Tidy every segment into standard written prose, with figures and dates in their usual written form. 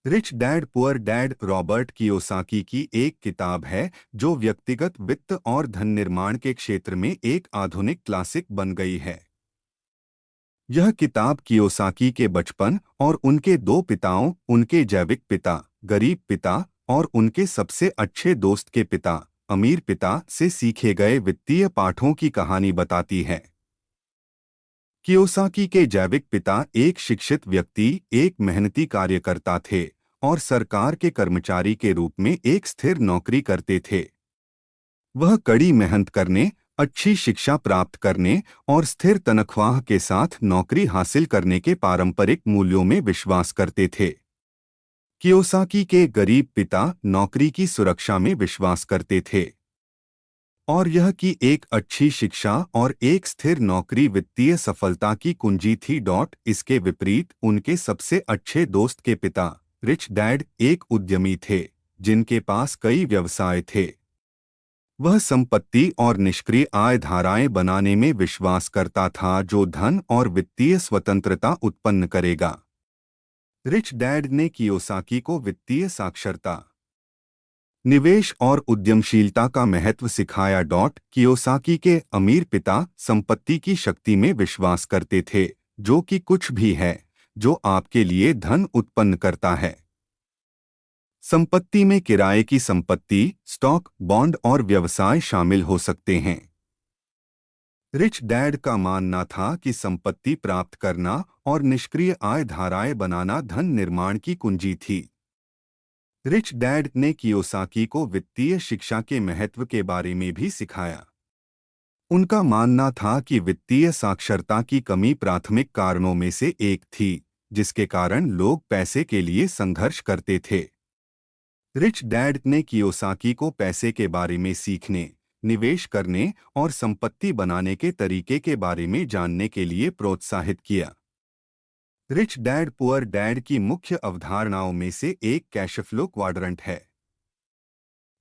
Rich dad poor dad Robert Kiyosaki की एक किताब है जो व्यक्तिगत वित्त और धन निर्माण के क्षेत्र में एक आधुनिक क्लासिक बन गई है। यह किताब कियोसाकी के बचपन और उनके दो पिताओं, उनके जैविक पिता, गरीब पिता और उनके सबसे अच्छे दोस्त के पिता, अमीर पिता से सीखे गए वित्तीय पाठों की कहानी बताती है। कियोसाकी के जैविक पिता एक शिक्षित व्यक्ति, एक मेहनती कार्यकर्ता थे और सरकार के कर्मचारी के रूप में एक स्थिर नौकरी करते थे। वह कड़ी मेहनत करने, अच्छी शिक्षा प्राप्त करने और स्थिर तनख्वाह के साथ नौकरी हासिल करने के पारंपरिक मूल्यों में विश्वास करते थे। कियोसाकी के गरीब पिता नौकरी की सुरक्षा में विश्वास करते थे और यह कि एक अच्छी शिक्षा और एक स्थिर नौकरी वित्तीय सफलता की कुंजी थी। इसके विपरीत उनके सबसे अच्छे दोस्त के पिता, रिच डैड, एक उद्यमी थे जिनके पास कई व्यवसाय थे। वह संपत्ति और निष्क्रिय आय धाराएं बनाने में विश्वास करता था जो धन और वित्तीय स्वतंत्रता उत्पन्न करेगा। रिच डैड ने कियोसाकी को वित्तीय साक्षरता, निवेश और उद्यमशीलता का महत्व सिखाया। कियोसाकी के अमीर पिता संपत्ति की शक्ति में विश्वास करते थे, जो कि कुछ भी है जो आपके लिए धन उत्पन्न करता है। संपत्ति में किराए की संपत्ति, स्टॉक, बॉन्ड और व्यवसाय शामिल हो सकते हैं। रिच डैड का मानना था कि संपत्ति प्राप्त करना और निष्क्रिय आय धाराएं बनाना धन निर्माण की कुंजी थी। रिच डैड ने कियोसाकी को वित्तीय शिक्षा के महत्व के बारे में भी सिखाया। उनका मानना था कि वित्तीय साक्षरता की कमी प्राथमिक कारणों में से एक थी, जिसके कारण लोग पैसे के लिए संघर्ष करते थे। रिच डैड ने कियोसाकी को पैसे के बारे में सीखने, निवेश करने और संपत्ति बनाने के तरीके के बारे में जानने के लिए प्रोत्साहित किया। रिच डैड पुअर डैड की मुख्य अवधारणाओं में से एक कैशफ्लो क्वाड्रंट है।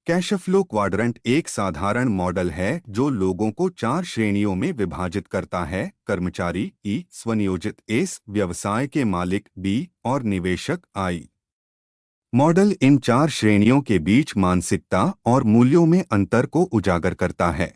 कैशफ्लो क्वाड्रंट एक साधारण मॉडल है जो लोगों को 4 श्रेणियों में विभाजित करता है: कर्मचारी ई, स्वनियोजित एस, व्यवसाय के मालिक बी और निवेशक आई। मॉडल इन 4 श्रेणियों के बीच मानसिकता और मूल्यों में अंतर को उजागर करता है।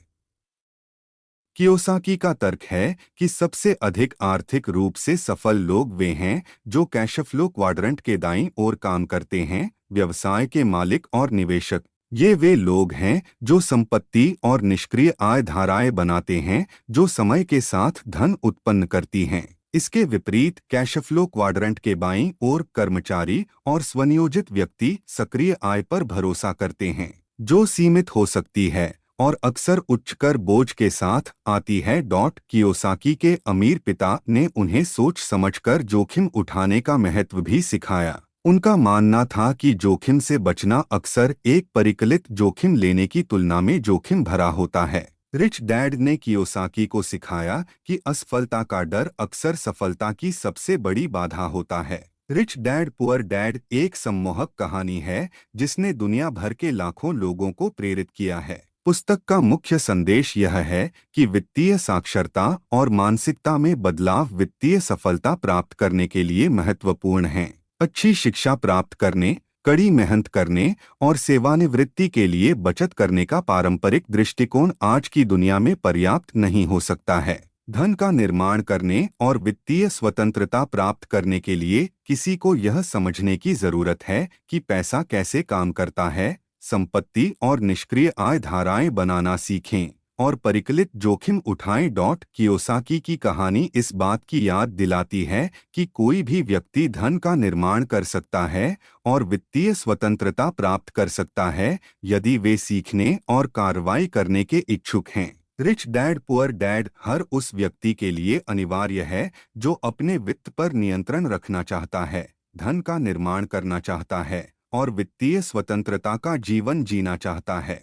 कियोसाकी का तर्क है कि सबसे अधिक आर्थिक रूप से सफल लोग वे हैं जो कैशफ्लो क्वाड्रंट के दाईं ओर काम करते हैं: व्यवसाय के मालिक और निवेशक। ये वे लोग हैं जो संपत्ति और निष्क्रिय आय धाराएं बनाते हैं जो समय के साथ धन उत्पन्न करती हैं। इसके विपरीत कैशफ्लो क्वाड्रंट के बाईं ओर कर्मचारी और स्वनियोजित व्यक्ति सक्रिय आय पर भरोसा करते हैं, जो सीमित हो सकती है और अक्सर उच्च कर बोझ के साथ आती है। कियोसाकी के अमीर पिता ने उन्हें सोच समझकर जोखिम उठाने का महत्व भी सिखाया। उनका मानना था कि जोखिम से बचना अक्सर एक परिकलित जोखिम लेने की तुलना में जोखिम भरा होता है। रिच डैड ने कियोसाकी को सिखाया कि असफलता का डर अक्सर सफलता की सबसे बड़ी बाधा होता है। रिच डैड पुअर डैड एक सम्मोहक कहानी है जिसने दुनिया भर के लाखों लोगों को प्रेरित किया है। पुस्तक का मुख्य संदेश यह है कि वित्तीय साक्षरता और मानसिकता में बदलाव वित्तीय सफलता प्राप्त करने के लिए महत्वपूर्ण हैं। अच्छी शिक्षा प्राप्त करने, कड़ी मेहनत करने और सेवानिवृत्ति के लिए बचत करने का पारंपरिक दृष्टिकोण आज की दुनिया में पर्याप्त नहीं हो सकता है। धन का निर्माण करने और वित्तीय स्वतंत्रता प्राप्त करने के लिए किसी को यह समझने की जरूरत है कि पैसा कैसे काम करता है, संपत्ति और निष्क्रिय आय धाराएं बनाना सीखें और परिकलित जोखिम उठाएं। कियोसाकी की कहानी इस बात की याद दिलाती है कि कोई भी व्यक्ति धन का निर्माण कर सकता है और वित्तीय स्वतंत्रता प्राप्त कर सकता है यदि वे सीखने और कार्रवाई करने के इच्छुक हैं। रिच डैड पुअर डैड हर उस व्यक्ति के लिए अनिवार्य है जो अपने वित्त पर नियंत्रण रखना चाहता है, धन का निर्माण करना चाहता है और वित्तीय स्वतंत्रता का जीवन जीना चाहता है।